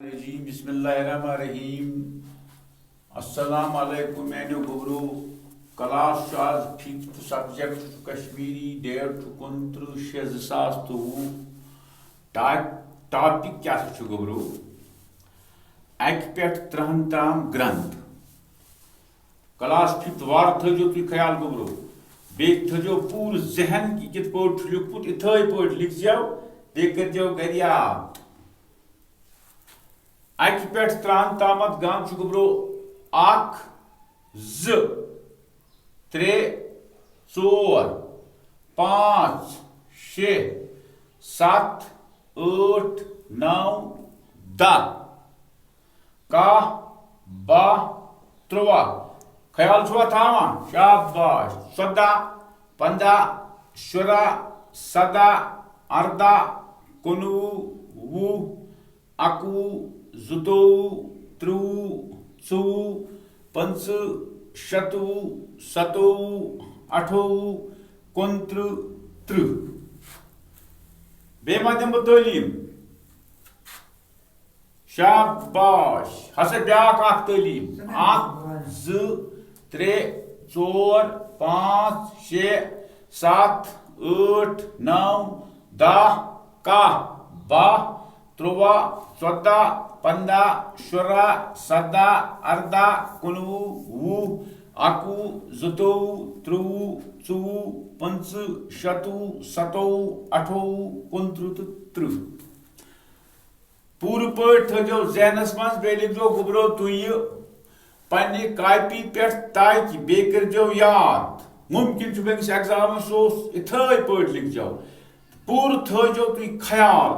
बिस्मिल्लाहिर्रहमानिर्रहीम। अस्सलाम वालेकुम मेन्यू गुबरू क्लास आज 5th subject Kashmiri date 29/6/2023 topic क्या गुबरू अक पे 30 ताम ग्रंथ क्लास 5th वार थो तुम ख्याल गुबरू बे थो पूर जहन कि कित पे लिखमुत इथे पे लिख जाओ बे कर गर याद अक पे 30 तामत गान गुबरो 1 2 3 4 5 6 7 8 9 10 काह 12 13 ख्याल छुआ थावा शाबाश 14 15 16 17 18 19 20 21 22 23 24 25 26 27 28 29 30 बेमदम तालीम शाबाश हसा ब्याक तालीम 1 2 3 4 5 6 7 8 9 10 काह 12 13 14 15 16 17 18 19 20 21 22 23 24 25 26 27 28 29 30 पूर पे थो जहनस मज बे लिखो गुबरो तुम पन्ने कॉपी पे ताकि बे कर याद मुमकिन बेस एग्जाम इथे पे लिख जाओ पूर थो तुम ख्याल।